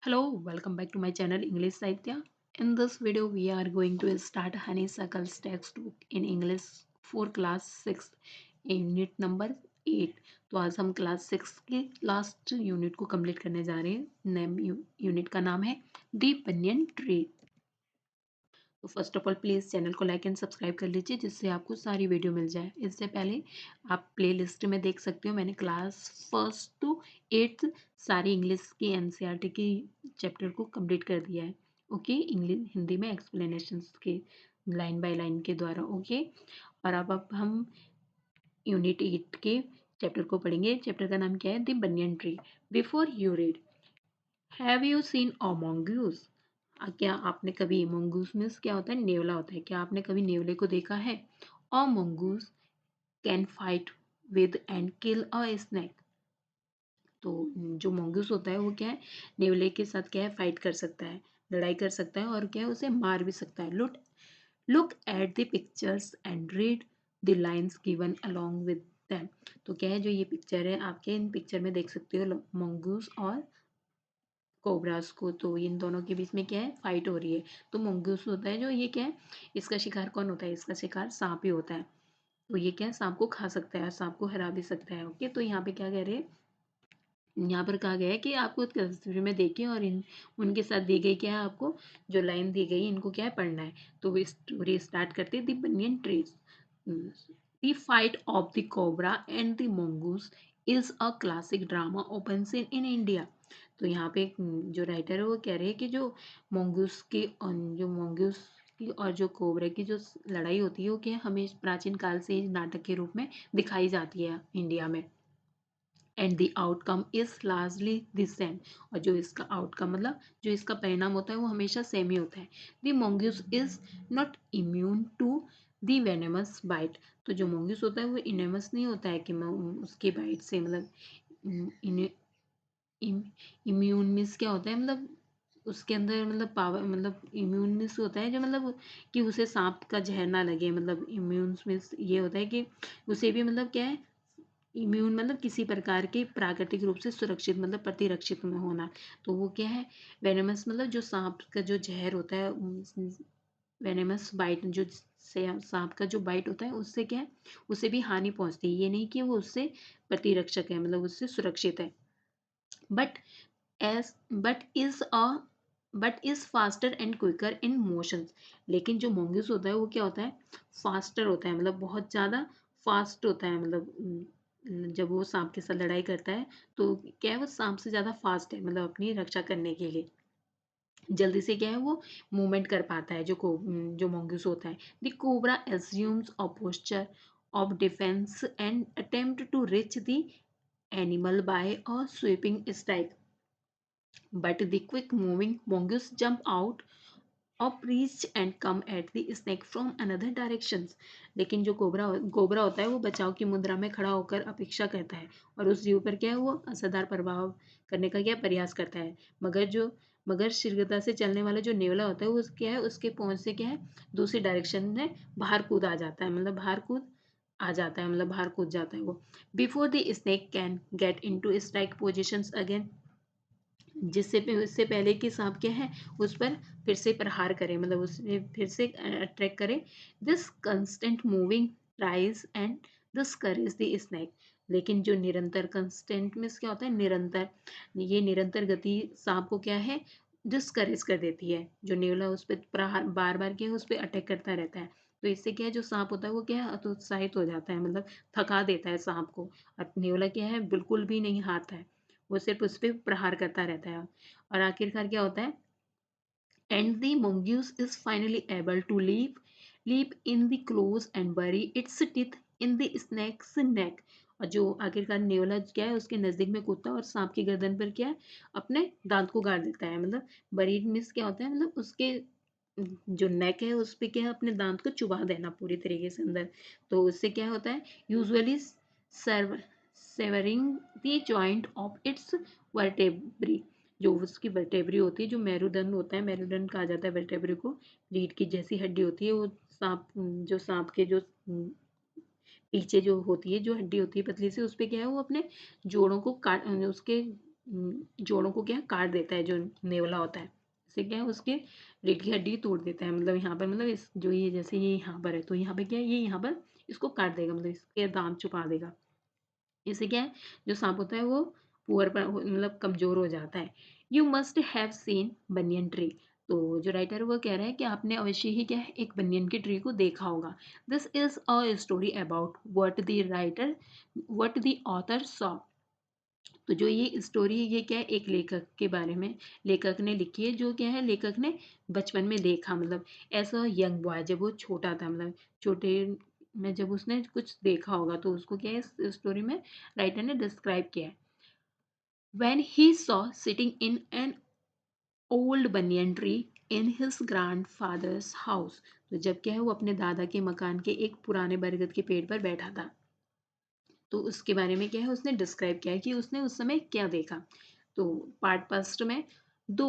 Hello, welcome back to my channel English Saitya. In this video, we are going to start Honeysuckle's textbook in English for class 6 unit number 8. तो आज हम class 6 के last unit को complete करने जा रहे हैं। Name unit का नाम है दी बनियन ट्री। तो first of all please channel को लाइक एंड सब्सक्राइब कर लीजिए जिससे आपको सारी वीडियो मिल जाए। इससे पहले आप प्लेलिस्ट में देख सकते हो, मैंने क्लास फर्स्ट टू एट्थ सारी इंग्लिश की एनसीईआरटी की चैप्टर को कंप्लीट कर दिया है। ओके, इंग्लिश हिंदी में एक्सप्लेनेशंस के लाइन बाय लाइन के द्वारा। ओके, और अब हम यूनिट 8 के चैप्टर को पढ़ेंगे। चैप्टर का नाम क्या है? The banyan tree. Before you read, have you seen a mongoose? क्या आपने कभी mongoose मीन्स क्या होता है? नेवला होता है। क्या आपने कभी नेवले को देखा है? अ mongoose can fight with and kill a snake. तो जो mongoose होता है वो क्या है? नेवले के साथ क्या है? फाइट कर सकता है, लड़ाई कर सकता है और क्या है? उसे मार भी सकता है। Look at the pictures and read the lines given along with them. तो क्या है, जो ये पिक्चर है आपके, इन पिक्चर में देख सकते हो mongoose और कोबरास को। तो इन दोनों के बीच में क्या है? फाइट हो रही है। तो मंगूस होता है जो, ये क्या है? इसका शिकार कौन होता है? इसका शिकार सांप ही होता है। तो ये क्या है? सांप को खा सकता है और सांप को हरा भी सकता है। ओके, तो यहाँ पे क्या कह रहे हैं? यहाँ पर कहा गया है कि आपको तस्वीर में देखें और इन उनके साथ दी गई क्या है? आपको जो लाइन दी गई इनको क्या है? पढ़ना है। तो वो स्टोरी स्टार्ट करते हैं। The banyan trees, the fight of the cobra and the mongoose is a classic drama open seen in India. तो यहाँ पे जो राइटर है वो कह रहे हैं कि जो mongoose की जो mongoose की और जो कोबरा की जो लड़ाई होती है वो क्या है? हमें प्राचीन काल से ही नाटक के रूप में दिखाई जाती है इंडिया में। And the outcome is largely the same. और जो इसका आउटकम मतलब जो इसका परिणाम होता है वो हमेशा सेम ही होता है। The mongoose is not immune to the venomous bite. तो जो mongoose होता है वो इनेमस नहीं होता है कि मैं उसके बाइट से मतलब इम्यून मीन्स क्या होता है? मतलब उसके अंदर मतलब पावर, मतलब इम्यून मीन्स होता है जो मतलब कि उसे सांप का जहर ना लगे। मतलब इम्यून मीन्स ये होता है कि उसे भी मतलब क्या है? इम्यून मतलब किसी प्रकार के प्राकृतिक रूप से सुरक्षित, मतलब प्रतिरक्षित में होना। तो वो क्या है? वेनेमस मतलब जो सांप का जो जहर होता है, वेनेमस बाइट जो सांप का जो बाइट होता है उससे क्या है? उसे भी हानि पहुंचती है। ये नहीं कि वो उससे प्रतिरक्षक है, मतलब उससे सुरक्षित है। But as but is a but is faster and quicker in motions. लेकिन जो mongoose होता है वो क्या होता है? फास्टर होता है, मतलब बहुत ज़्यादा फास्ट होता है। मतलब जब वो सांप के साथ लड़ाई करता है तो क्या है? वो सांप से ज़्यादा फास्ट है, मतलब अपनी रक्षा करने के लिए जल्दी से क्या है? वो मूवमेंट कर पाता है। जो mongoose होता है। The cobra assumes a posture of defense and attempt to reach the animal by a sweeping strike. But the quick moving mongoose jump out of reach and come at the snake from another directions. लेकिन जो cobra होता है वो बचाव की मुद्रा में खड़ा होकर अपेक्षा करता है और उस जीव पर क्या है? वो असरदार प्रभाव करने का क्या प्रयास करता है। मगर शीघ्रता से चलने वाला जो नेवला होता है वो क्या है? उसके पहुंच से क्या है? दूसरी डायरेक्शन में बाहर कूद आ जाता है, मतलब बाहर कूद जाता है वो। Before the snake can get into strike positions again, इससे पहले कि सांप क्या है? उस पर फिर से प्रहार करे, मतलब उसने फिर से अट्रैक्ट करे। This constant moving tries and discourage the snake. लेकिन जो निरंतर कंस्टेंट में क्या होता है? निरंतर, ये निरंतर गति सांप को क्या है? डिस्करेज कर देती है। जो नेवला उस पर प्रहार बार बार क्या है? उस पर अटैक करता रहता है। तो इससे क्या है? जो सांप होता है वो क्या है? हतोत्साहित हो जाता है, मतलब थका देता है सांप को। और नेवला क्या है? बिल्कुल भी नहीं हारता है, वो सिर्फ उस पे प्रहार करता रहता है। और आखिरकार क्या होता है? And the mongoose is finally able to leap in the clothes and bury its teeth in the snake's neck. और जो आखिरकार नेवला क्या है? उसके नजदीक में कूदता है और सांप की गर्दन पर क्या है? अपने दांत को गाड़ देता है। मतलब बरीड मिस क्या होता है? मतलब उसके जो नेक है उस पे क्या है? अपने दांत को चुबा देना पूरी तरीके से अंदर। तो उससे क्या होता है? Usually serve severing the joint of its vertebrae. जो उसकी वर्टेब्री होती है, जो मेरुदंड होता है, मेरुदंड कहा जाता है वर्टेब्री को। रीढ़ की जैसी हड्डी होती है वो, सांप के जो पीछे जो होती है, जो हड्डी होती है पतली सी, उस पे क्या है? वो अपने जोड़ों को काट उसके जोड़ों को क्या है काट देता है, जो नेवला होता है इससे क्या है उसके रीढ़ की हड्डी तोड़ देता है, मतलब यहाँ पर मतलब इस जो ये जैसे ये यहाँ पर है तो यहाँ पे क्या है ये यहाँ पर इसको काट देगा, मतलब इसके दांत छुपा देगा। इससे क्या है जो सांप होता है वो पुअर पर मतलब कमजोर हो जाता है। You must have seen banyan tree. तो जो राइटर है वो कह रहा है कि आपने अवश्य ही क्या है एक बनियन के ट्री को देखा होगा। This is a story about what the author saw. तो जो ये स्टोरी है ये क्या है एक लेखक के बारे में, लेखक ने लिखी है, जो क्या है लेखक ने बचपन में देखा, मतलब ऐसा यंग बॉय जब वो छोटा था, मतलब छोटे में जब उसने कुछ देखा होगा तो उसको क्या है इस स्टोरी में राइटर ने डिस्क्राइब किया है। When he saw sitting in an old banyan tree in his grandfather's house, तो जब क्या है वो अपने दादा के मकान के एक पुराने बरगद के पेड़ पर बैठा था, तो उसके बारे में क्या है उसने डिस्क्राइब किया है कि उसने उस समय क्या देखा। तो पार्ट फर्स्ट में दो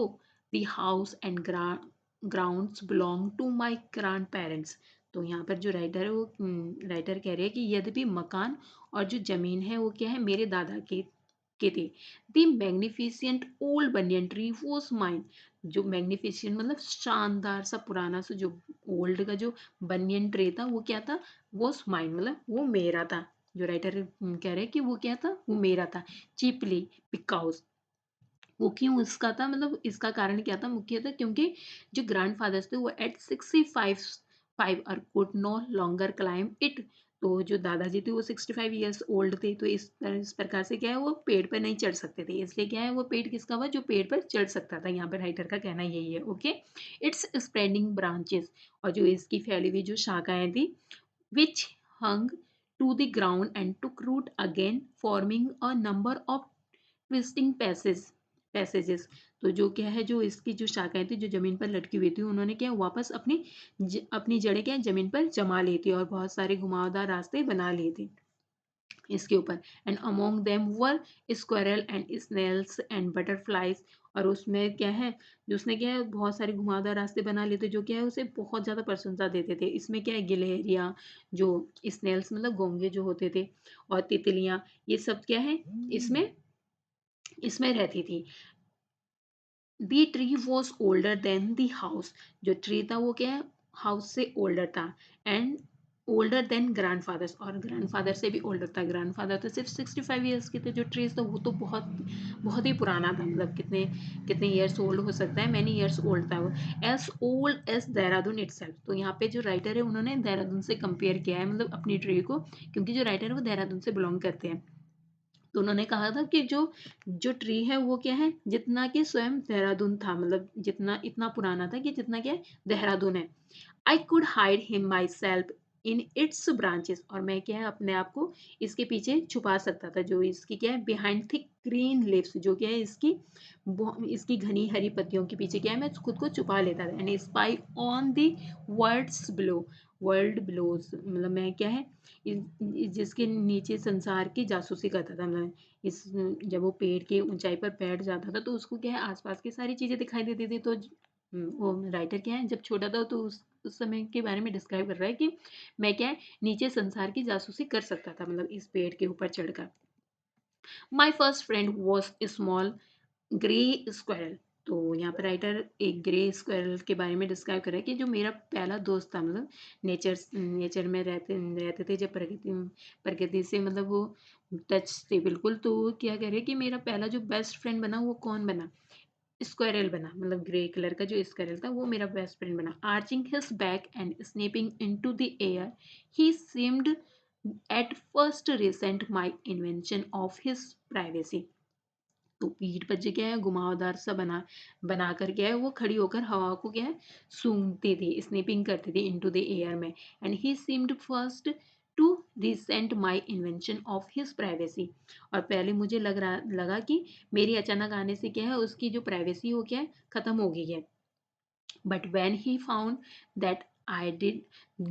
the house and grounds belong to my grandparents. तो यहाँ पर जो राइटर है वो राइटर कह रहे हैं कि यद्यपि मकान और जो जमीन है वो क्या है मेरे दादा के थे। The magnificent old banyan tree was mine. जो मैग्निफिसेंट मतलब शानदार सा पुराना सा जो ओल्ड का जो बनियन ट्री था वो क्या था, वॉज माइन मतलब वो मेरा था। जो राइटर कह रहे हैं कि वो क्या था वो मेरा था। चीपली बिकॉज वो क्यों इसका था, मतलब इसका कारण क्या था मुख्य था क्योंकि जो ग्रैंड फादर्स थे वो एट 65 फाइव और could no longer climb it. तो जो दादाजी थे वो 65 ईयर्स ओल्ड थे, तो इस प्रकार से क्या है वो पेड़ पर नहीं चढ़ सकते थे, इसलिए क्या है वो पेड़ किसका हुआ जो पेड़ पर चढ़ सकता था। यहाँ पर राइटर का कहना यही है। ओके, इट्स स्प्रेडिंग ब्रांचेस, और जो इसकी फैली हुई जो शाखाएं थी which hung to the ground and took root again, forming a number of twisting passages। तो जो क्या है जो इसकी जो शाखाएं थी जो जमीन पर लटकी हुई थी उन्होंने क्या वापस अपनी जड़ें क्या जमीन पर जमा ली थी और बहुत सारे घुमावदार रास्ते बना लिए थे इसके ऊपर। And among them were squirrel and snails and butterflies. और उसमें क्या है जो उसने क्या है बहुत सारे घुमावदार रास्ते बना लिए थे जो क्या है उसे बहुत ज़्यादा प्रशंसा देते थे। इसमें क्या है गिलहरियाँ, जो स्नेल्स मतलब घोंगे जो होते थे, और तितलियाँ, ये सब क्या है इसमें इसमें रहती थी। दी tree was older than the house. जो ट्री था वो क्या है हाउस से ओल्डर था। एंड ओल्डर देन ग्रैंडफादर्स, और ग्रैंडफादर से भी ओल्डर था। ग्रैंडफादर तो सिर्फ 65 ईयर्स के थे, जो ट्रीज था वो तो बहुत बहुत ही पुराना था, मतलब कितने कितने ईयर्स ओल्ड हो सकता है, मैनी ईयर्स ओल्ड था वो। As old as Dehradun itself. तो यहाँ पे जो राइटर है उन्होंने देहरादून से कंपेयर किया है मतलब अपनी ट्री को, क्योंकि जो राइटर है वो देहरादून से बिलोंग करते हैं। तो उन्होंने कहा था कि जो जो ट्री है वो क्या है जितना कि स्वयं देहरादून था, मतलब जितना इतना पुराना था कि जितना क्या है देहरादून है। I could hide him my self in its branches. और मैं क्या है अपने आप को इसके पीछे छुपा सकता था, जो इसकी क्या है बिहाइंड थिक ग्रीन लिप्स, जो क्या है इसकी घनी हरी पत्तियों के पीछे क्या है मैं खुद को छुपा लेता था। And spy on the words below, world below मतलब मैं क्या है जिसके नीचे संसार की जासूसी करता था, मतलब इस जब वो पेड़ के ऊंचाई पर बैठ जाता था तो उसको क्या है आसपास की सारी चीजें दिखाई देती थी। तो वो राइटर क्या है जब छोटा था तो उस समय के बारे में डिस्क्राइब कर रहा है कि मैं क्या है नीचे संसार की जासूसी कर सकता था, मतलब इस पेड़ के ऊपर चढ़कर। My first friend was small grey squirrel. तो यहाँ पर राइटर एक ग्रे स्क्वायरल के बारे में डिस्क्राइब कर रहा है कि जो मेरा पहला दोस्त था, मतलब नेचर में रहते रहते थे जब प्रकृति से मतलब वो टच थे बिल्कुल, तो वो क्या कह रहे हैं कि मेरा पहला जो बेस्ट फ्रेंड बना वो कौन बना, स्क्वायरल बना, मतलब ग्रे कलर का जो स्क्वायरल था वो मेरा बेस्ट फ्रेंड बना। Arching his back and snapping into the air he seemed at first resent my invention of his privacy. तो पीठ पर जो क्या है घुमावदार सा बनाकर क्या है वो खड़ी होकर हवा को क्या है सूंघती थी, स्नीपिंग करती थी इनटू द एयर में। And he seemed first to resent my invention of his privacy. और पहले मुझे लगा कि मेरी अचानक आने से क्या है उसकी जो प्राइवेसी हो क्या है खत्म हो गई है। But when he found that I did,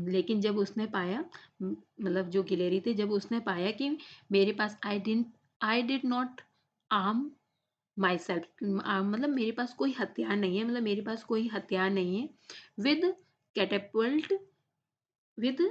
लेकिन जब उसने पाया मतलब जो गिलेरी थे जब उसने पाया कि मेरे पास I did not arm myself, मतलब मेरे पास कोई हथियार नहीं है, मतलब मेरे पास कोई हथियार नहीं है विद कैटेपल्ट विद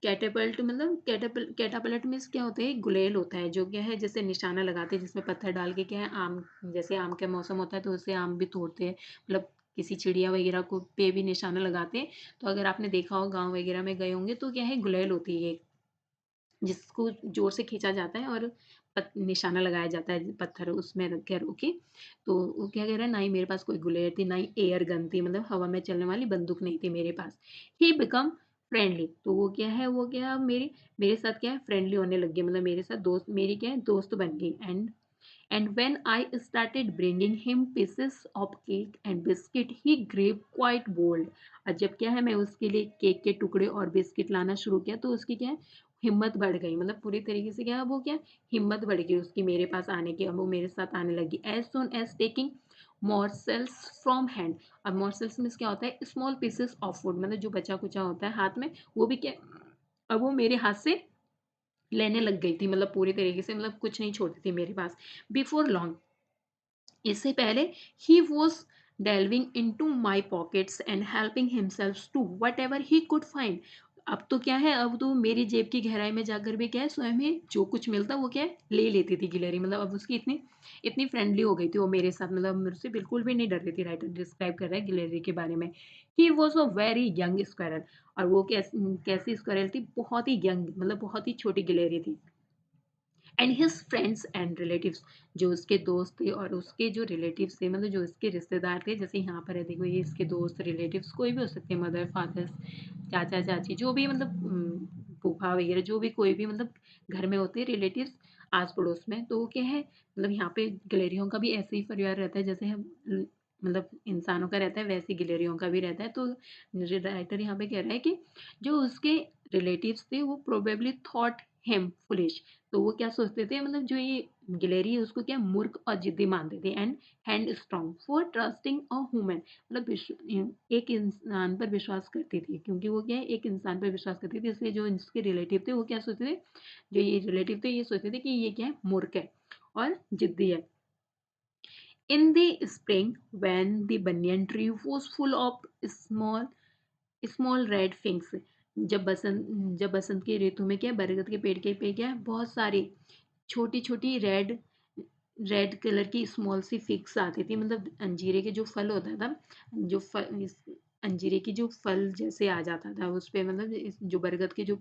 कैटापल्ट मतलब कैटापल्ट मीन्स क्या होता है, गुलेल होता है जो क्या है जैसे निशाना लगाते हैं जिसमें पत्थर डाल के क्या है आम, जैसे आम का मौसम होता है तो उससे आम भी तोड़ते हैं, मतलब किसी चिड़िया वगैरह को पे भी निशाना लगाते हैं। तो अगर आपने देखा हो गाँव वगैरह में गए होंगे तो क्या है गुलेल होती है, जिसको जोर से खींचा जाता है और निशाना लगाया जाता है पत्थर उसमें रख के रोके। तो वो क्या कह रहा है, ना ही मेरे पास कोई गुलेर थी, ना ही एयर गन थी, मतलब हवा में चलने वाली बंदूक नहीं थी मेरे पास। ही बिकम फ्रेंडली, तो वो क्या है, वो क्या मेरे मेरे साथ क्या है फ्रेंडली होने लग गई, मतलब मेरे साथ दोस्त, मेरी क्या है दोस्त बन गई। And when I started bringing him pieces of cake and biscuit, he grew quite bold. और जब क्या है मैं उसके लिए केक के टुकड़े और बिस्किट लाना शुरू किया तो उसकी क्या है हिम्मत बढ़ गई, मतलब पूरी तरीके से क्या वो क्या हिम्मत बढ़ गई उसकी मेरे पास आने की, अब वो मेरे साथ आने लगी। As soon as taking morsels from hand. अब morsels मीन्स क्या होता है, स्मॉल पीसेस ऑफ फूड, मतलब जो बचा कुचा होता है हाथ में, वो भी क्या अब वो मेरे हाथ से लेने लग गई थी, मतलब पूरी तरीके से, मतलब कुछ नहीं छोड़ती थी मेरे पास। बिफोर लॉन्ग, इससे पहले he was delving into my pockets and helping himself to whatever he could find। अब तो क्या है, अब तो मेरी जेब की गहराई में जाकर भी क्या है स्वयं ही जो कुछ मिलता वो क्या है ले लेती थी गिलहरी, मतलब अब उसकी इतनी इतनी फ्रेंडली हो गई थी वो मेरे साथ, मतलब मुझसे बिल्कुल भी नहीं डर रही थी। राइटर डिस्क्राइब कर रहा है गिलहरी के बारे में। He was a very young squirrel, और वो कैसी स्क्वायरल थी, बहुत ही यंग, मतलब बहुत ही छोटी गिलहरी थी। And his friends and relatives, जो उसके दोस्त थे और उसके जो रिलेटिव्स थे, मतलब जो उसके रिश्तेदार थे, जैसे यहाँ पर है देखो ये इसके दोस्त रिलेटिव्स कोई भी हो सकते हैं, मदर फादर चाचा चाची जो भी, मतलब फूफा वगैरह जो भी कोई भी, मतलब घर में होते हैं रिलेटिव्स आस पड़ोस में। तो वो क्या है, मतलब यहाँ पे गिलहरियों का भी ऐसे ही परिवार रहता है जैसे हम मतलब इंसानों का रहता है, वैसे गिलहरियों का भी रहता है। तो राइटर यहाँ पे कह रहा है कि जो उसके रिलेटिव्स थे वो प्रोबेबली थॉट हिम फुलिश, तो वो क्या सोचते थे, मतलब जो ये गिलहरी है उसको क्या मूर्ख और जिद्दी मानते थे। And hand strong for trusting a human, मतलब एक इंसान पर विश्वास करती थी, क्योंकि वो क्या है एक इंसान पर विश्वास करती थी, इसलिए जो इसके रिलेटिव थे वो क्या सोचते थे, जो ये रिलेटिव थे ये सोचते थे कि ये क्या है मूर्ख है और जिद्दी है। In the spring when the banyan tree was full of small small red figs, जब बसंत की ऋतु में क्या बरगद के पेड़ के पे क्या बहुत सारी छोटी छोटी रेड रेड कलर की स्मॉल सी फिग्स आती थी, मतलब अंजीरे के जो फल होता था, जो फल अंजीरे की जो फल जैसे आ जाता था उस पे, मतलब जो बरगद के जो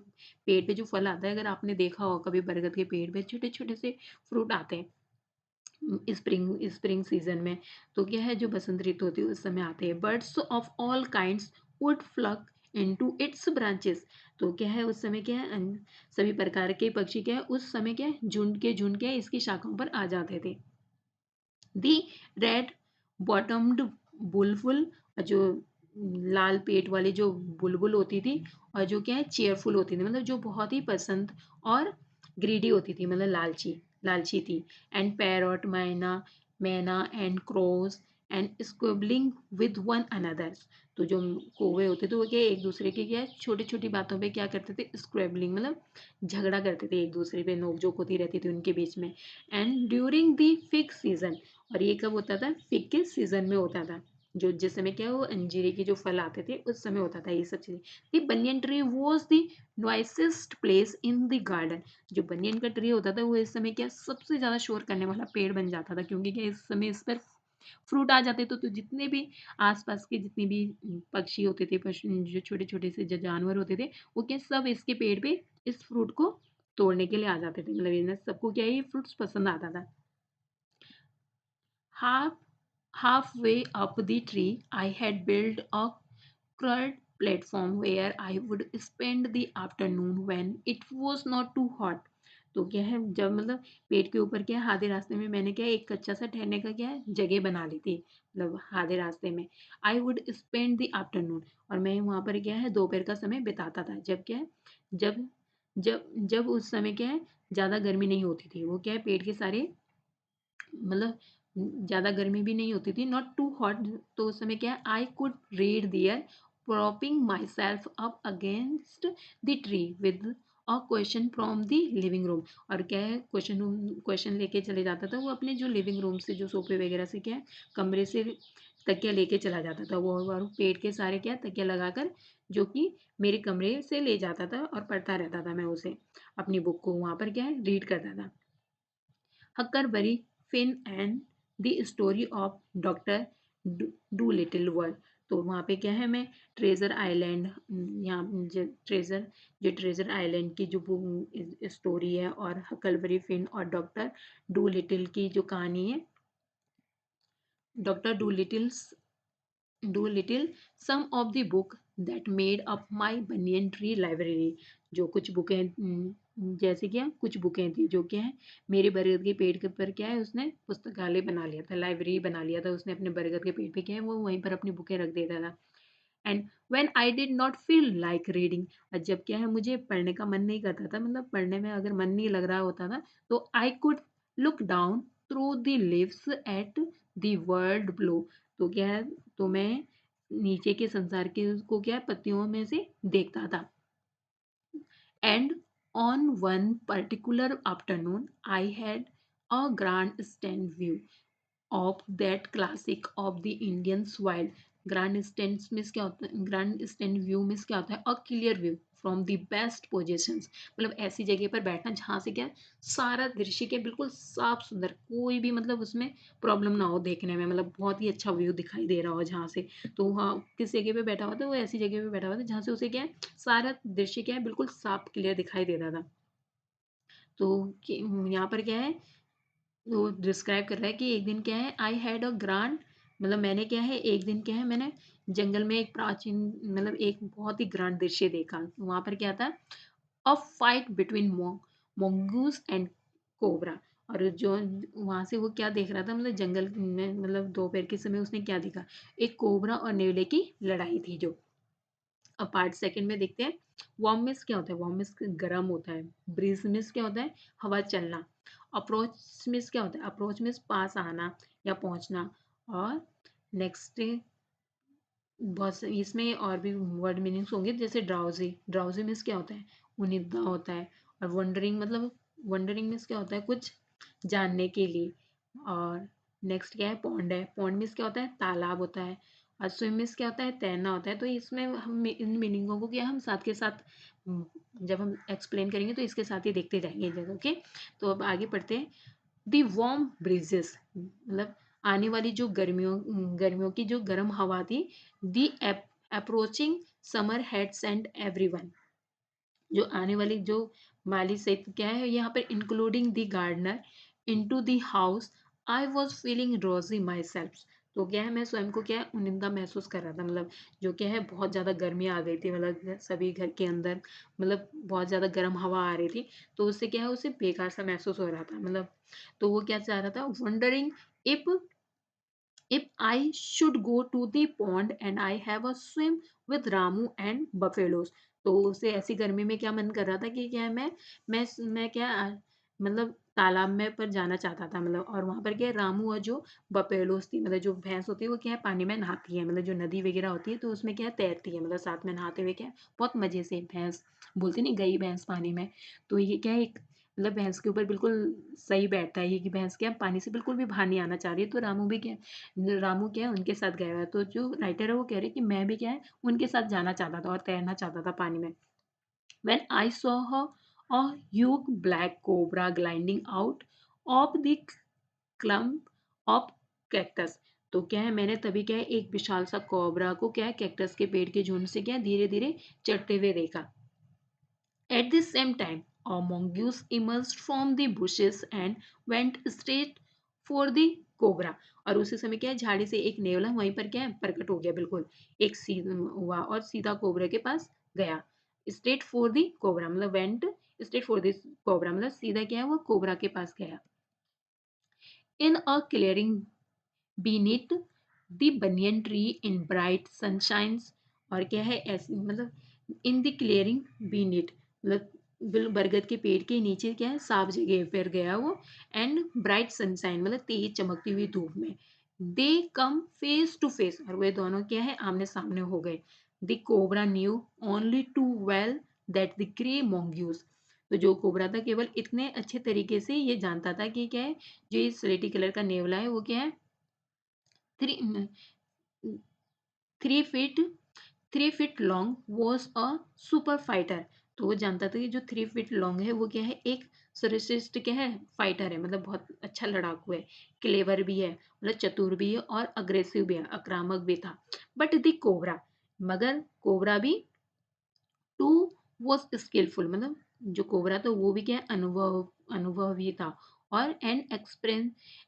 पेड़ पे जो फल आता है, अगर आपने देखा हो कभी बरगद के पेड़ पे छोटे छोटे से फ्रूट आते हैं स्प्रिंग स्प्रिंग सीजन में, तो क्या है जो बसंत ऋतु होती है उस समय आते हैं। Birds of all kinds would flock into its branches, तो क्या है उस समय क्या है सभी प्रकार के पक्षी क्या है उस समय क्या है झुंड के इसकी शाखाओं पर आ जाते थे। दी रेड बॉटम्ड बुलबुल, जो लाल पेट वाली जो बुलबुल होती थी, और जो क्या है चेयरफुल होती थी, मतलब जो बहुत ही पसंद और ग्रीडी होती थी, मतलब लालची लालची थी। And parrot myna myna and crows and squabbling with one another, तो जो कौवे होते थे वो क्या एक दूसरे के क्या छोटी छोटी बातों पे क्या करते थे स्क्वेबलिंग, मतलब झगड़ा करते थे एक दूसरे पे, नोकझोंक होती रहती थी उनके बीच में। And during the fig season, और ये कब होता था फिग के सीजन में होता था, जो जिस समय क्या वो अंजीरे के जो फल आते थे उस समय होता था ये सब चीजें। The banyan tree was the noisiest place in the garden, जो बनियन का ट्री होता था वो इस समय क्या सबसे ज्यादा शोर करने वाला पेड़ बन जाता था, क्योंकि क्या इस समय इस पर फ्रूट आ जाते तो जितने भी आसपास के जितने भी पक्षी होते थे, पशु जो छोटे छोटे से जो जानवर होते थे, वो क्या सब इसके पेड़ पे इस फ्रूट को तोड़ने के लिए आ जाते थे, मतलब इन्हें सबको क्या ये फ्रूट्स पसंद आता था। Half halfway up the tree, I had built a curved platform where I would spend the afternoon when it was not too hot। तो क्या है जब मतलब पेड़ के ऊपर क्या है आधे रास्ते में मैंने क्या एक कच्चा सा ठहरने का क्या है जगह बना ली थी, मतलब आधे रास्ते में। I would spend the afternoon, और मैं वहां पर क्या है दोपहर का समय बिताता था, जब क्या है जब जब उस समय क्या है ज्यादा गर्मी नहीं होती थी, वो क्या है पेड़ के सारे मतलब ज़्यादा गर्मी भी नहीं होती थी, नॉट टू हॉट, तो उस समय क्या है I could read there propping myself up against the tree with a question from the living room। और क्या है क्वेश्चन लेके चले जाता था वो अपने जो लिविंग रूम से जो सोफे वगैरह से क्या है कमरे से तकिया लेके चला जाता था वो, और पेट के सारे क्या तकिया लगाकर, जो कि मेरे कमरे से ले जाता था और पढ़ता रहता था मैं उसे, अपनी बुक को वहाँ पर क्या है रीड करता था। Huckleberry Finn and the story of doctor Dolittle world. तो वहाँ पे क्या है, मैं ट्रेजर आइलैंड, यहाँ ट्रेजर आइलैंड की जो स्टोरी है, और हकलबरी फिन और डॉक्टर डू लिटिल की जो कहानी है, doctor Dolittle, some of the book that made up my banyan tree library. जो कुछ बुकें, जैसे क्या कुछ बुकें थी जो क्या है मेरे बरगद के पेड़ के ऊपर क्या है उसने पुस्तकालय बना लिया था, लाइब्रेरी बना लिया था उसने अपने बरगद के पेड़ पे, क्या है वो वहीं पर अपनी बुकें रख देता था। And when I did not feel like reading, और जब क्या है मुझे पढ़ने का मन नहीं करता था, मतलब पढ़ने में अगर मन नहीं लग रहा होता था, तो I could look down through the leaves at the world below. तो क्या है, तो मैं नीचे के संसार के को क्या है पत्तियों में से देखता था। And on one particular afternoon I had a grand stand view of that classic of the Indian wild. Grand stand means क्या होता है, ग्रैंड स्टैंड व्यू मीन्स क्या होता है, a clear view from the best positions, मतलब ऐसी जगह पर बैठना जहाँ से क्या है, सारा दृश्य क्या है, बिल्कुल साफ सुंदर, कोई भी मतलब उसमें प्रॉब्लम ना हो देखने में, मतलब बहुत ही अच्छा व्यू दिखाई दे रहा हो जहाँ से। तो वहाँ किस जगह पे बैठा हुआ था, वो ऐसी जगह पे बैठा हुआ था जहाँ से उसे क्या है सारा दृश्य क्या है बिल्कुल साफ क्लियर दिखाई देता था। तो यहाँ पर क्या है, वो डिस्क्राइब कर रहा है कि एक दिन क्या है, आई हैड अ ग्रांड, मतलब मैंने क्या है एक दिन क्या है मैंने जंगल में एक प्राचीन, मतलब एक बहुत ही ग्रांड दृश्य देखा। वहां पर क्या था, a fight between मोंगूस and cobra. और जो वहां से वो क्या देख रहा था, मतलब जंगल में, मतलब दोपहर के समय उसने क्या देखा, एक कोबरा और नेवले की लड़ाई थी जो। अब पार्ट सेकंड में देखते हैं। वार्म मिस क्या होता है, वार्म मिस गर्म होता है। ब्रीज मिस क्या होता है, हवा चलना। अप्रोच मिस क्या होता है, अप्रोच मिस पास आना या पहुंचना। और नेक्स्ट बहुत इसमें और भी वर्ड मीनिंग्स होंगे, जैसे ड्राउजी, ड्राउजी मिस क्या होता है, उनिद्दा होता है। और वंडरिंग, मतलब वंडरिंग मिस क्या होता है, कुछ जानने के लिए। और नेक्स्ट क्या है, पौंड है, पौंड मिस क्या होता है, तालाब होता है। और स्विम मिस क्या होता है, तैरना होता है। तो इसमें हम इन मीनिंगों को क्या हम साथ के साथ जब हम एक्सप्लेन करेंगे तो इसके साथ ही देखते जाएंगे। ओके, तो अब आगे पढ़ते हैं। दी वार्म ब्रीजेस, मतलब आने वाली जो गर्मियों की जो गर्म हवा थी। The approaching summer had sent everyone, जो आने वाली जो माली से क्या है यहाँ पर, including the gardener into the house. I was feeling rosy my self. तो क्या है मैं स्वयं को क्या है उनिंदा महसूस कर रहा था, मतलब जो क्या है बहुत ज़्यादा गर्मी आ गई थी, मतलब सभी घर के अंदर, मतलब बहुत ज़्यादा गर्म हवा आ रही थी। तो उससे क्या है उसे बेकार सा महसूस हो रहा था, मतलब तो वो क्या चाह रहा था, wondering if if I should go to the pond and I have a swim with Ramu and buffaloes। तो उसे ऐसी गर्मी में क्या मन कर रहा था कि क्या है मैं क्या मतलब तालाब में पर जाना चाहता था, मतलब और वहां पर क्या है रामू और जो बफेलोस थी, मतलब जो भैंस होती है वो क्या है पानी में नहाती है, मतलब जो नदी वगैरह होती है तो उसमें क्या है तैरती है, मतलब साथ में नहाते हुए क्या है बहुत मजे से भैंस, बोलती नहीं गई भैंस पानी में। तो ये क्या है एक, मतलब भैंस के ऊपर बिल्कुल सही बैठता है ये कि भैंस क्या पानी से बिल्कुल भी बाहर नहीं आना चाह रही है। तो रामू भी क्या, रामू क्या है उनके साथ गया हुआ है। तो जो राइटर है वो कह रहे हैं कि मैं भी क्या है उनके साथ जाना चाहता था और तैरना चाहता था पानी में। When I saw her, a huge black cobra gliding out of the clump of cactus। तो क्या है मैंने तभी क्या है एक विशाल सा कोबरा को क्या है कैक्टस के पेड़ के झुंड से क्या है धीरे धीरे चढ़ते हुए देखा। At the same time, a mongoose emerged from the bushes and went straight for the cobra। और उसी समय क्या है झाड़ी से एक नेवला वहीं पर क्या है प्रकट हो गया, बिल्कुल एक सीधा हुआ और सीधा कोबरा के पास गया। स्ट्रेट फॉर द कोबरा, मतलब went straight for the cobra, मतलब सीधा क्या है वो कोबरा के पास गया। In a clearing beneath the banyan tree in bright sunshines. और क्या है ऐसे, मतलब इन द क्लियरिंग बीनीथ, मतलब बरगद के पेड़ के नीचे क्या है साफ जगह पर गया वो। एंड ब्राइट सनशाइन, मतलब तेज चमकती हुई धूप में। They come face to face, और वे दोनों क्या है आमने सामने हो गए। The cobra knew only too well that the grey mongoose. तो जो कोबरा था केवल इतने अच्छे तरीके से ये जानता था कि क्या है जो ये स्लेटी कलर का नेवला है वो क्या है three 3 feet 3 feet long was a super fighter. तो वो जानता था कि जो 3 फीट लॉन्ग है वो क्या है, एक सर्वश्रेष्ठ क्या है, फाइटर है, मतलब बहुत अच्छा लड़ाकू है, क्लेवर भी है, मतलब चतुर भी है और अग्रेसिव भी है, आक्रामक भी था। बट द कोबरा, मगर कोबरा भी टू वॉज स्किलफुल, मतलब जो कोबरा था वो भी क्या है, अनुभवी था, और एन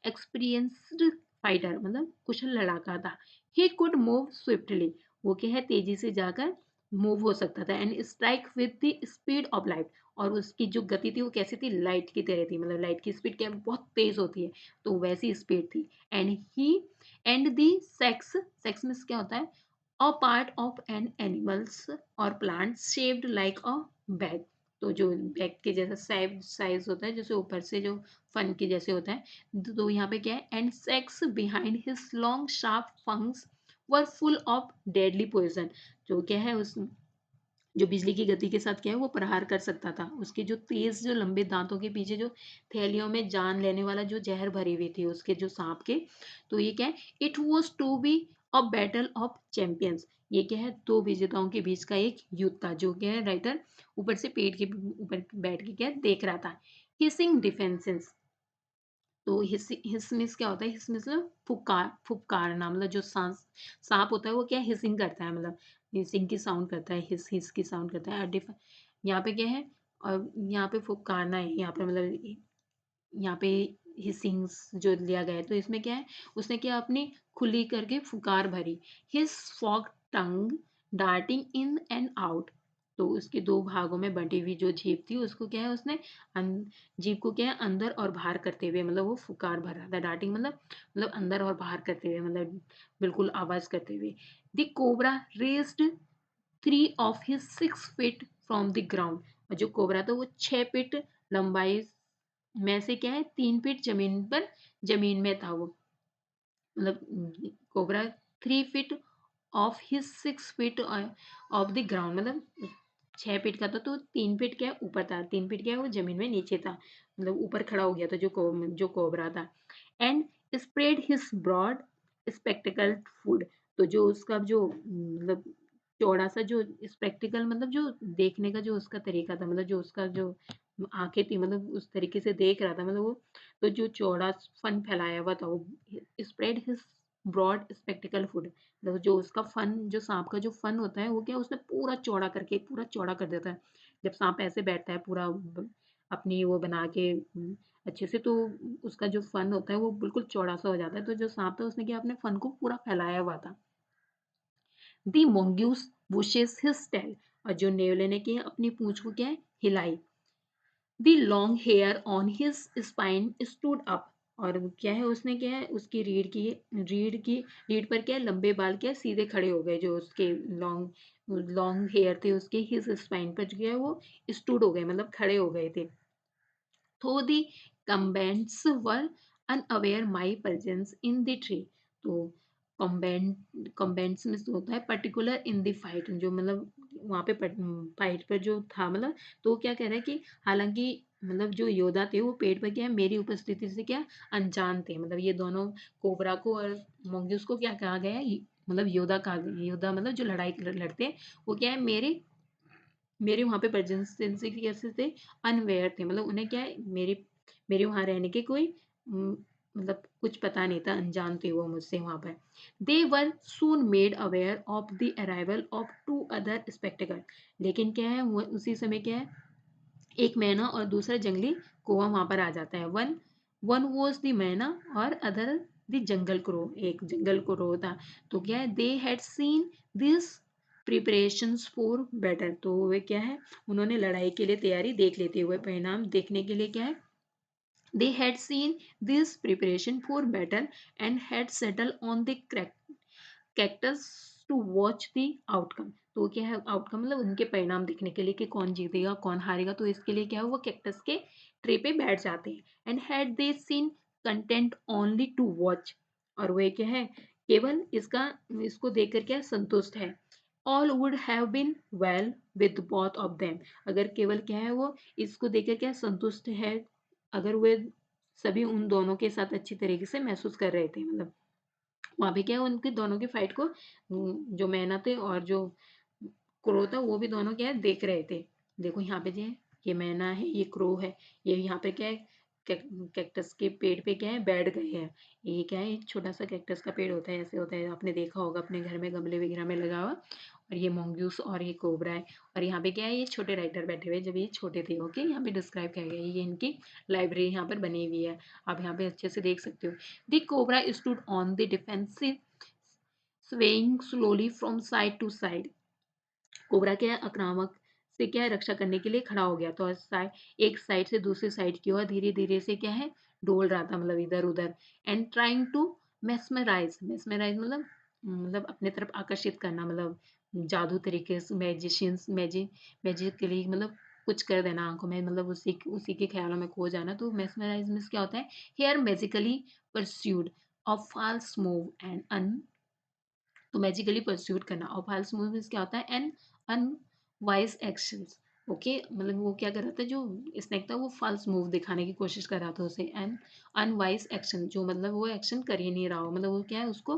एक्सपीरियंस्ड फाइटर, मतलब कुशल लड़ाका था। ही कुड मूव स्विफ्टली, वो क्या है तेजी से जाकर मूव हो सकता था, and strike with the speed of light, और उसकी जो गति थी वो कैसी थी, लाइट की तरह थी, मतलब लाइट की स्पीड क्या है, बहुत तेज होती है, तो वैसी स्पीड थी। एंड दी सेक्स में क्या होता है, a part of an animals or plant shaped like a bag। तो जो बैग के जैसा साइज होता है, जैसे ऊपर से जो फन के जैसे होता है, तो यहाँ पे क्या है, and sacs behind his long sharp fangs were full of deadly poison. जो क्या है, उस जो बिजली की गति के साथ क्या है वो प्रहार कर सकता था, उसके जो तेज जो लंबे दांतों के पीछे जो थैलियों में जान लेने वाला जो जहर भरी हुई थी उसके जो सांप के। तो ये क्या है, it was to be a battle of champions. ये क्या है, दो विजेताओं के बीच का एक युद्ध था, जो क्या है राइटर ऊपर से पेड़ के ऊपर बैठ के क्या देख रहा था। हिसिंग डिफेंसेस, तो हिस मीन्स क्या होता है, हिस मीन्स मतलब फुफकारना, मतलब जो सांस सांप होता है वो क्या हिसिंग करता है, मतलब हिसिंग की साउंड करता है, हिस हिस की साउंड करता है। यहाँ पे क्या है, और यहाँ पे फुफकारना है, यहाँ पे मतलब यहाँ पे हिसिंग्स जो लिया गया है, तो इसमें क्या है, उसने क्या अपनी खुली करके फुकार भरी। His fork tongue darting in and out, तो उसके दो भागों में बंटी हुई जो जीभ थी उसको क्या है, उसने जीभ को क्या है अंदर और बाहर करते हुए, मतलब वो फुकार भर रहा था, डार्टिंग मतलब अंदर और बाहर करते हुए, मतलब बिल्कुल आवाज करते हुए। The cobra raised 3 of his 6 feet from the ground, और जो कोबरा था वो 6 फीट लंबाई में से क्या है 3 फीट जमीन में था वो, मतलब cobra 3 feet of his 6 feet of the ground, मतलब 6 फीट का था, तो 3 फीट क्या है ऊपर था, 3 फीट क्या है वो जमीन में नीचे था, मतलब ऊपर खड़ा हो गया था जो कोबरा था। And spread his broad spectacle food, तो जो उसका जो मतलब चौड़ा सा जो स्पेक्टिकल, मतलब जो देखने का जो उसका तरीका था, मतलब जो उसका जो आंखें थी, मतलब उस तरीके से देख रहा था, मतलब वो तो जो चौड़ा फन फैलाया हुआ था वो spread his broad spectacle foot, मतलब जो उसका फन, जो सांप का जो फन होता है वो क्या उसने पूरा चौड़ा करके पूरा चौड़ा कर देता है। जब सांप ऐसे बैठता है पूरा अपनी वो बना के अच्छे से, तो उसका जो फन होता है वो बिल्कुल चौड़ा सा हो जाता है, तो जो सांप था उसने क्या अपने फन को पूरा फैलाया हुआ था। दी मोंग्यूस बुशेस हिज टेल, और जो नेवले ने क्या अपनी पूंछ को क्या है हिलाई। The long hair on his spine stood up, और क्या है उसने क्या है उसकी रीढ़ पर क्या है लंबे बाल क्या है सीधे खड़े हो गए, जो उसके लॉन्ग लॉन्ग हेयर थे उसके हिज स्पाइन पर जो है वो स्टूड हो गए, मतलब खड़े हो गए थे। Though the combatants were unaware my presence in the tree, तो कम्बेंट्स में से होता है पर्टिकुलर इन द फाइट, जो मतलब वहाँ पे फाइट पर जो था, मतलब तो वो क्या कह रहा है कि हालांकि मतलब जो योद्धा थे वो पेड़ पर क्या है मेरी उपस्थिति से क्या अनजान थे, मतलब ये दोनों कोबरा को और मोंगूस को क्या कहा गया है, मतलब योद्धा कहा गया, योद्धा मतलब जो लड़ाई लड़ते हैं वो क्या है मेरे मेरे वहाँ पे प्रेजेंस से कैसे थे, अनवेयर थे, मतलब उन्हें क्या है मेरे मेरे वहाँ रहने के कोई मतलब कुछ पता नहीं था, अनजान थे वो मुझसे वहाँ पर। They were soon made aware of the arrival of 2 other spectacle, लेकिन क्या है वो उसी समय क्या है एक मैना और दूसरा जंगली कौवा वहां पर आ जाता है। वन वन वॉज द मैना और अदर द जंगल क्रो, एक जंगल क्रो था। तो क्या है they had seen this preparations for battle, तो वे क्या है उन्होंने लड़ाई के लिए तैयारी देख लेते हुए परिणाम देखने के लिए क्या है they had seen this preparation for battle and had settled on the cactus to watch the outcome, तो क्या है आउटकम मतलब उनके परिणाम देखने के लिए कि कौन जीतेगा कौन हारेगा, तो इसके लिए क्या है वो कैक्टस के ट्री पे बैठ जाते हैं। And had they seen content only to watch, और वे क्या है केवल इसको देखकर क्या संतुष्ट है। All would have been well with both of them, अगर केवल क्या है वो इसको देखकर क्या संतुष्ट है, अगर वे सभी उन दोनों के साथ अच्छी तरीके से महसूस कर रहे थे, मतलब वहाँ पे क्या है उनके दोनों की फाइट को जो मैना थे और जो क्रो था वो भी दोनों क्या है देख रहे थे। देखो यहाँ पे जो है ये मैना है ये क्रो है, ये यहाँ पे क्या है कैक्टस के पेड़ पे क्या है बैठ गए हैं। ये क्या है एक छोटा सा कैक्टस का पेड़ होता है, ऐसे होता है, आपने देखा होगा अपने घर में गमले वगैरह में लगा हुआ। और ये मोंगूस और ये कोबरा है। और यहाँ पे क्या है ये छोटे राइटर बैठे हुए जब ये छोटे थे। ओके, यहाँ पे डिस्क्राइब किया गया है, ये इनकी लाइब्रेरी यहाँ पर बनी हुई है। आप यहाँ पे अच्छे से देख सकते हो। The cobra stood on the defensive swaying slowly from side to side। Cobra क्या है आक्रामक से क्या है रक्षा करने के लिए खड़ा हो गया, तो एक साइड से दूसरी साइड की ओर धीरे धीरे से क्या है डोल रहा था, मतलब इधर उधर। And trying to mesmerise, mesmerise मतलब अपने तरफ आकर्षित करना, मतलब जादू तरीके से मैजिशियंस मैजिकली मतलब कुछ कर देना आंखों में, मतलब उसी के ख्यालों में खो जाना। तो मेस्मराइज में क्या होता है, here magically pursued of false move and अन, तो मैजिकली परस्यूट करना। और फाल्स मूव क्या होता है, एन अनवाइज एक्शंस। ओके, मतलब वो क्या कर रहा था जो स्नेक था वो फाल्स मूव दिखाने की कोशिश कर रहा था उसे, एन अनवाइज एक्शन जो मतलब वो एक्शन कर ही नहीं रहा हो, मतलब वो क्या है उसको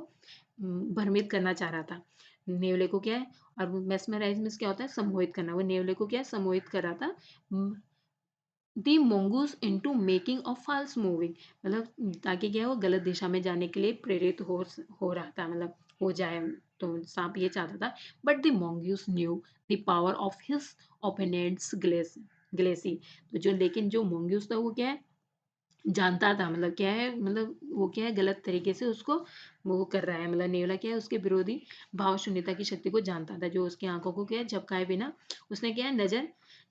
भ्रमित करना चाह रहा था नेवले को क्या है। और मेस्मराइज में क्या होता है सम्मोहित करना, वो नेवले को क्या है सम्मोहित कर रहा था the mongoose into making of false moving, मतलब ताकि क्या है वो गलत दिशा में जाने के लिए प्रेरित हो रहा था, मतलब हो जाए। तो सांप ये चाहता था। But the mongoose new the power of his opponents Gleycy. तो जो लेकिन जो मोंगूज था वो क्या है जानता था, मतलब क्या है मतलब वो क्या है गलत तरीके से उसको वो कर रहा है, मतलब नेवला क्या है उसके विरोधी भाव शून्यता की शक्ति को जानता था, जो उसकी आंखों को क्या है झपकाए बिना उसने क्या है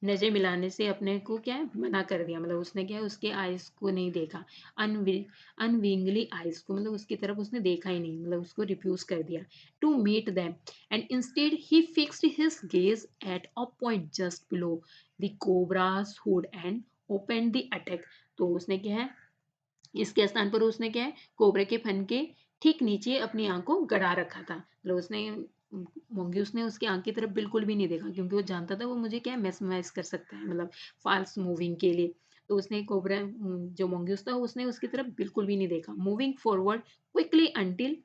नजर मिलाने से अपने को क्या है मना कर दिया, मतलब उसने क्या है उसके आइज को नहीं देखा। अनविंगली आइज को, मतलब उसकी तरफ उसने देखा ही नहीं, मतलब उसको रिफ्यूज कर दिया to meet them. And instead he fixed his gaze at a point just below the cobra's hood and open the attack. तो उसने क्या है इसके स्थान पर उसने क्या है कोबरा के फन के ठीक नीचे अपनी आंख को गड़ा रखा था, मतलब उसने मोंगूस ने उसकी आंख की तरफ बिल्कुल भी नहीं देखा, क्योंकि वो जानता था वो मुझे क्या मेस्मराइज कर सकता है, मतलब फाल्स मूविंग के लिए। तो उसने कोबरा जो मोंगूस था उसने उसकी तरफ बिल्कुल भी नहीं देखा। Moving forward quickly until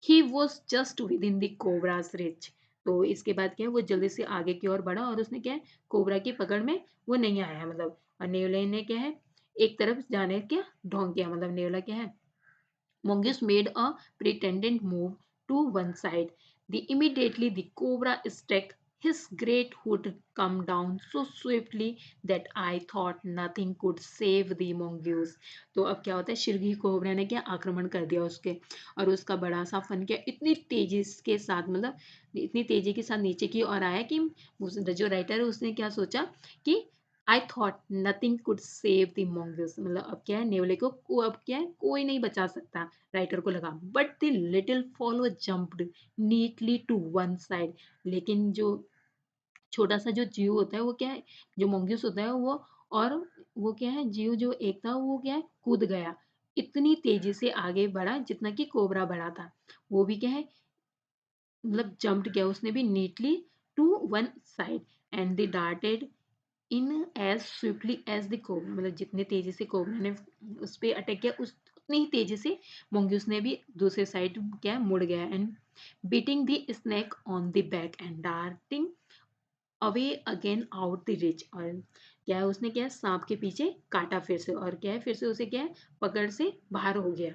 he was just with in the cobras rich. तो इसके बाद क्या है वो जल्दी से आगे की ओर बढ़ा और उसने क्या है कोबरा की पकड़ में वो नहीं आया, मतलब। और नेवले ने क्या है एक तरफ जाने क्या ढोंग किया, मतलब नेवला क्या है mongoose made a pretended move to one side. Immediately the cobra struck his great hood come down so swiftly that I thought nothing could save the mongoose। तो अब क्या होता है शिरगी कोबरा ने क्या आक्रमण कर दिया उसके, और उसका बड़ा सा फन क्या इतनी तेजी के साथ, मतलब इतनी तेजी के साथ नीचे की ओर आया कि जो राइटर है उसने क्या सोचा कि I thought nothing could save the mongoose, मतलब अब क्या है नेवले को अब क्या है कोई नहीं बचा सकता, राइटर को लगा। But the little fellow jumped neatly to one side, लेकिन जो छोटा सा जो जीव होता है वो क्या है जो मोंगूस होता है और वो क्या है जीव जो एक था वो क्या है कूद गया, इतनी तेजी से आगे बढ़ा जितना कि कोबरा बढ़ा था। वो भी क्या है मतलब जंप्ड किया उसने भी neatly to one side and they darted in as swiftly as the cobra, मतलब जितने तेजी से कोबरा ने उस पर अटैक किया उस उतनी ही तेजी से मोंगूस ने भी दूसरे साइड क्या मुड़ गया and beating the snake on the back and darting away again out the rich. और क्या है उसने क्या है सांप के पीछे काटा फिर से, और क्या है फिर से उसे क्या है पकड़ से बाहर हो गया।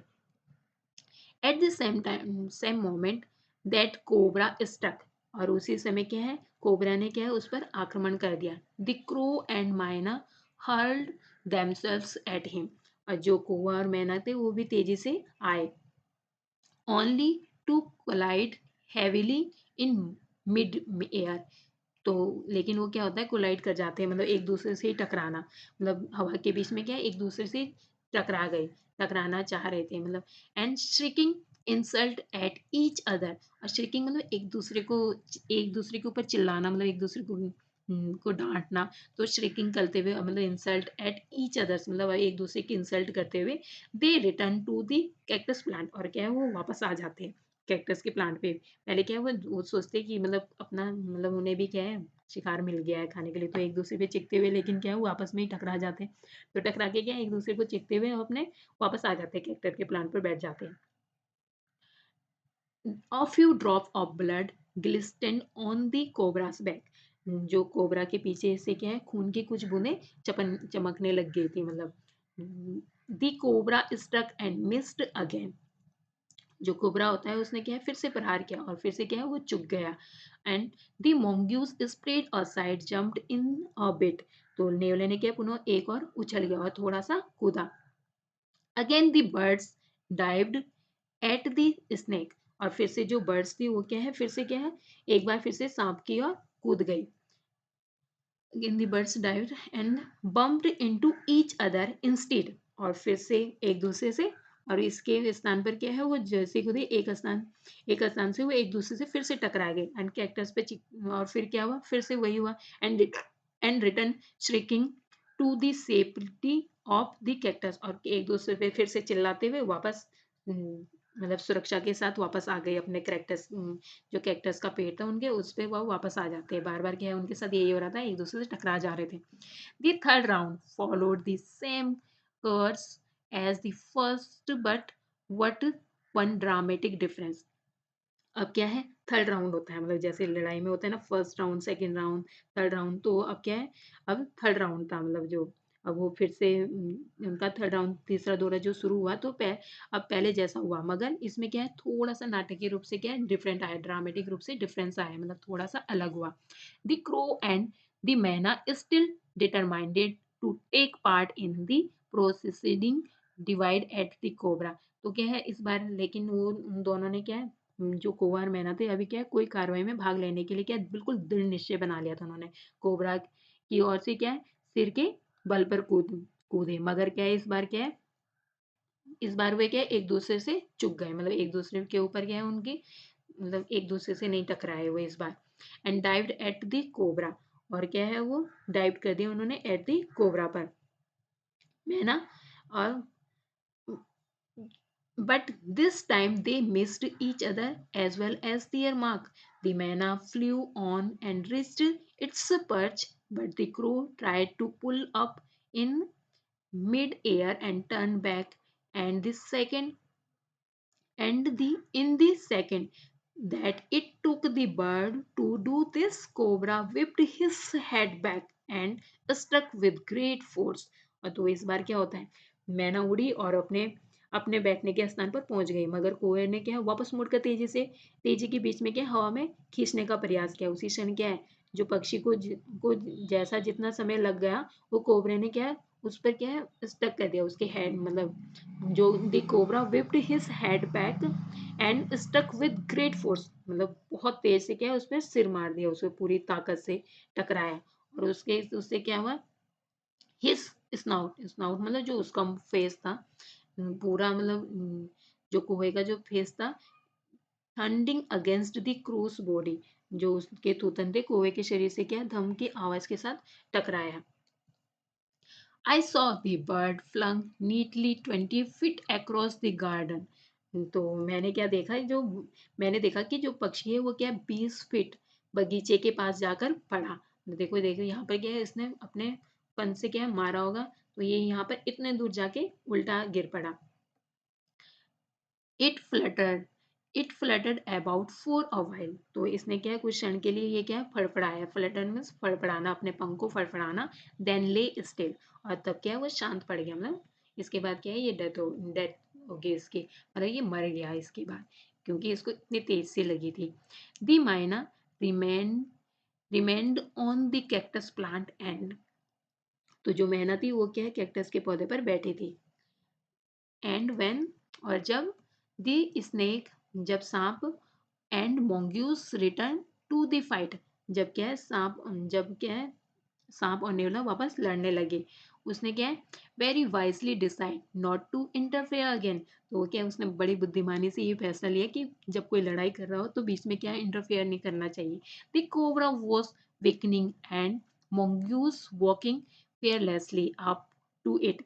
At the same time same moment that cobra stuck, और उसी समय क्या है कोबरा ने क्या है उस पर आक्रमण कर दिया। द क्रो एंड माइना हर्ल्ड देमसेल्व्स एट हिम, और जो कौवा और मैना थे वो भी तेजी से आए only to collide heavily in mid air. तो लेकिन वो क्या होता है कोलाइड कर जाते हैं, मतलब एक दूसरे से ही टकराना, मतलब हवा के बीच में क्या है एक दूसरे से टकरा गए, टकराना चाह रहे थे, मतलब। And shrieking insult at each other, और श्रिकिंग मतलब एक दूसरे के ऊपर चिल्लाना, मतलब एक दूसरे को डांटना। तो श्रिकिंग करते हुए मतलब इंसल्ट एट ईच अदर्स, मतलब एक दूसरे की इंसल्ट करते हुए they return to the cactus plant, और क्या है वो वापस आ जाते हैं कैक्टस के प्लांट पे। पहले क्या है वो सोचते हैं कि मतलब अपना मतलब उन्हें भी क्या है शिकार मिल गया है खाने के लिए, तो एक दूसरे पे चिपते हुए लेकिन क्या है वो आपस में ही टकरा जाते हैं। तो टकरा के क्या है एक दूसरे को चिपते हुए अपने वापस आ जाते हैं कैक्टर के प्लांट पर बैठ जाते हैं। A few drops of blood glistened on the cobra's back. जो कोबरा के पीछे से क्या है, खून की कुछ बूंदें चमकने लग गई थी, मतलब the cobra struck and missed again. जो कोबरा होता है उसने क्या है, फिर से प्रहार किया और फिर से क्या है, वो चुक गया। And the mongoose spread aside jumped in a bit. तो नेवले ने क्या, पुनः एक और उछल गया और थोड़ा सा कूदा। Again the birds dived at the snake. और फिर से जो बर्ड्स थी वो क्या है, फिर से क्या है, एक बार फिर से सांप की ओर कूद गई। Again the birds dived and bumped into each other instead। और फिर से एक दूसरे से, और इसके स्थान पर क्या है, वो जैसे कूदे एक स्थान से वो एक दूसरे से फिर से टकरा गए। एंड कैक्टस पे और फिर क्या हुआ, फिर से वही हुआ। And return shrieking to the safety of the cactus. और एक दूसरे पे फिर से चिल्लाते हुए वापस, मतलब सुरक्षा के साथ वापस आ गए अपने कैक्टस, जो कैक्टस का पेड़ था उनके, उस पे वो वापस आ जाते हैं। बार बार क्या है, उनके साथ यही हो रहा था, एक दूसरे से टकरा जा रहे थे। The third round followed the same course as the first, but what one dramatic difference। अब क्या है, थर्ड राउंड होता है, मतलब जैसे लड़ाई में होता है ना, first round, second round, third round, तो अब क्या है, अब थर्ड राउंड था, मतलब जो अब वो फिर से उनका थर्ड राउंड, तीसरा दौरा जो शुरू हुआ, तो अब पहले जैसा हुआ, मगर इसमें क्या है, थोड़ा सा नाटकीय रूप से क्या है, डिफरेंट आया, ड्रामेटिक रूप से डिफरेंस आया, मतलब थोड़ा सा अलग हुआ। The crow and the myna still determined to take part in the proceeding dived at the cobra. तो क्या है इस बार, लेकिन वो उन दोनों ने क्या है, जो कौवा और मैना थे, अभी क्या है, कोई कार्रवाई में भाग लेने के लिए क्या है, बिल्कुल दृढ़ निश्चय बना लिया था उन्होंने। कोबरा की ओर से क्या है, सिर के बल पर कूदे, मगर क्या है, इस बार वे क्या है, एक दूसरे से चुक गए, मतलब एक दूसरे के ऊपर क्या है उनकी, मतलब एक दूसरे से नहीं टकराए हुए इस बार। And dived at the cobra. और क्या है, वो डाइव कर दिया उन्होंने एट द कोबरा पर, मैना और, but this time they missed each other as well as their mark. The manna flew on and reached its perch, but the crow tried to pull up in mid-air and turn back. And the second and the in the second that it took the bird to do this, cobra whipped his head back and struck with great force। और तो इस बार क्या होता है, मैना उड़ी और अपने अपने बैठने के स्थान पर पहुंच गई, मगर कोयल ने क्या है, वापस मुड़कर तेजी के बीच में क्या, हवा में खींचने का प्रयास किया। उसी क्षण क्या है, जो पक्षी को जैसा जितना समय लग गया, वो कोबरे ने क्या है, उस पर क्या है, स्टक कर दिया उसके हेड, मतलब जो the cobra whipped his head back and stuck with great force। मतलब बहुत तेज से क्या है, उस पर सिर मार दिया, उसको पूरी ताकत से टकराया। और उससे क्या हुआ, हिज स्नाउट मतलब जो उसका फेस था, पूरा मतलब जो कुएं का जो फेस था, थंडिंग अगेंस्ट द क्रूज बॉडी। जो उसके थूथन थे कुएं के शरीर से क्या, धम की आवाज के साथ टकराया। I saw the bird flung neatly 20 feet across the garden। तो मैंने देखा कि जो पक्षी है वो क्या 20 फीट बगीचे के पास जाकर पड़ा। देखो देखो यहाँ पर क्या है, इसने अपने फन से क्या मारा होगा, तो ये यहाँ पर इतने दूर जाके उल्टा गिर पड़ा। It fluttered it fluttered about for a while. तो इसने क्या है, कुछ क्षण के लिए ये क्या है, फड़फड़ाया। फ्लटर मीन्स फड़फड़ाना, अपने पंख को फड़फड़ाना। देन ले स्टिल। और तब क्या है, वो शांत पड़ गया, मतलब इसके बाद क्या है, ये डेथ होगी इसकी, मतलब ये मर गया इसके बाद, क्योंकि इसको इतनी तेज से लगी थी। द माइना remain remained on the cactus plant and. तो जो मैना थी वो क्या है, कैक्टस के पौधे पर बैठी थी। एंड व्हेन, और जब द स्नेक, जब सांप, and mongoose return to the fight, जब क्या है, सांप और नेवला वापस लड़ने लगे, उसने क्या है, very wisely decide not to interfere again. तो वो क्या है, उसने बड़ी बुद्धिमानी से ये फैसला लिया कि जब कोई लड़ाई कर रहा हो तो बीच में क्या है, इंटरफेयर नहीं करना चाहिए। The cobra was weakening and mongoose walking fearlessly up to it।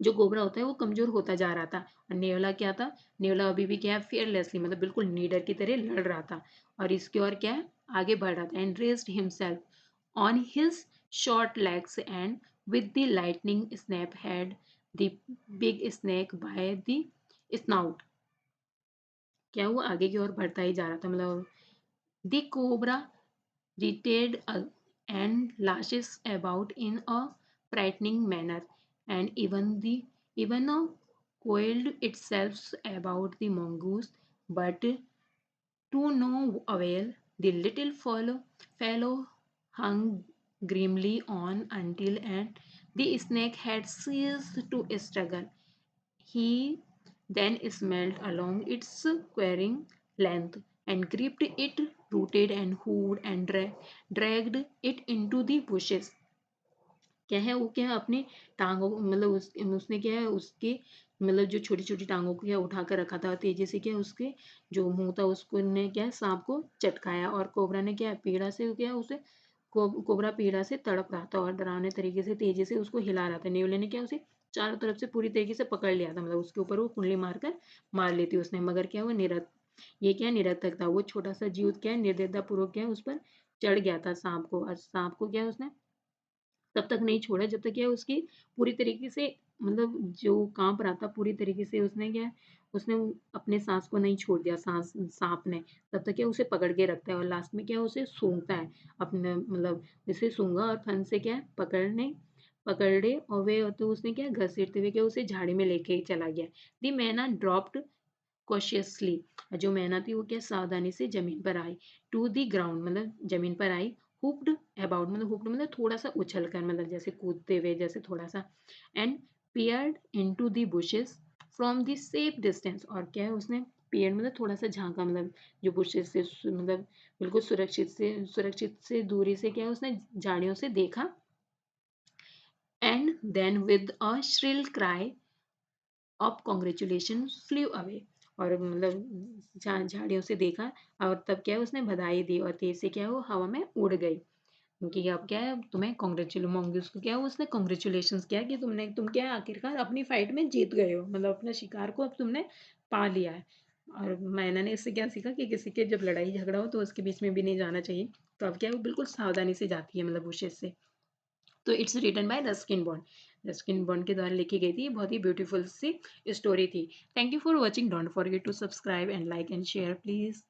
जो कोबरा होता है वो कमजोर होता जा रहा था, और नेवला क्या था, नेवला अभी भी क्या है, फियरलेसली मतलब बिल्कुल नीडर की तरह लड़ रहा था, और इसकी ओर क्या है, आगे बढ़ रहा था। And raised himself on his short legs and with the lightning snap had the big snake by the snout. क्या हुआ, आगे की ओर बढ़ता ही जा रहा था, मतलब the cobra retreated and lashes about in a frightening manner, and even coiled itself about the mongoose, but to no avail. The little fellow hung grimly on until and the snake had ceased to struggle. He then smelled along its squaring length and gripped it, rooted and hooved and dragged it into the bushes. क्या है वो, क्या है अपनी टांगों मतलब उसने क्या है उसके मतलब जो छोटी छोटी टांगों को क्या उठा कर रखा था, तेजी से क्या उसके जो मुंह था उसको ने क्या सांप को चटकाया, और कोबरा ने क्या पीड़ा से क्या उसे कोबरा पीड़ा से तड़प रहा था और डरावने तरीके से तेजी से उसको हिला रहा था। नेवले ने क्या उसे चारों तरफ से पूरी तरीके से पकड़ लिया था, मतलब उसके ऊपर वो कुंडली मारकर मार लेती उसने, मगर क्या वो ये क्या निरर्थक था। वो छोटा सा जीव क्या निर्दयता पूर्वक क्या उस पर चढ़ गया था सांप को, और सांप को क्या उसने तब तक नहीं छोड़ा जब तक क्या उसकी पूरी तरीके से मतलब जो काँप रहा था पूरी तरीके से उसने क्या उसने अपने साँस को नहीं छोड़ दिया, साँप ने। तब तक क्या उसे पकड़ के रखता है और लास्ट में क्या उसे सूंघता है। अपने मतलब जैसे सूंघा और फन से क्या पकड़े और वे तो उसने क्या घसीटते हुए क्या उसे झाड़ी में लेके चला गया। दी मैना ड्रॉप्ड कॉशियसली, जो मैना थी वो क्या सावधानी से जमीन पर आई, टू द ग्राउंड मतलब जमीन पर आई, हुक्ड अबाउट मतलब हुक्ड मतलब थोड़ा सा उछल कर मतलब जैसे कूदते हुए जैसे थोड़ा सा, and peered into the bushes from the safe distance, और क्या है उसने पियर्ड मतलब थोड़ा सा झांका मतलब जो बुशेस से मतलब बिल्कुल सुरक्षित से दूरी से क्या है उसने झाड़ियों से देखा, and then with a shrill cry of congratulation flew away, और मतलब झाड़ियों से देखा और तब क्या है उसने बधाई दी और तेज से क्या है वो हवा में उड़ गई, क्योंकि अब क्या है तुम्हें कॉन्ग्रेचुलेट होंगे उसको क्या है उसने कॉन्ग्रेचुलेशन किया कि तुम क्या है आखिरकार अपनी फाइट में जीत गए हो, मतलब अपने शिकार को अब तुमने पा लिया है। और मैंने ने इससे क्या सीखा कि किसी के जब लड़ाई झगड़ा हो तो उसके बीच में भी नहीं जाना चाहिए। तो अब क्या है वो बिल्कुल सावधानी से जाती है मतलब बुशेस से। तो it's written by Ruskin Bond, Ruskin Bond के द्वारा लिखी गई थी, बहुत ही ब्यूटीफुल सी स्टोरी थी। Thank you for watching, don't forget to subscribe and like and share please.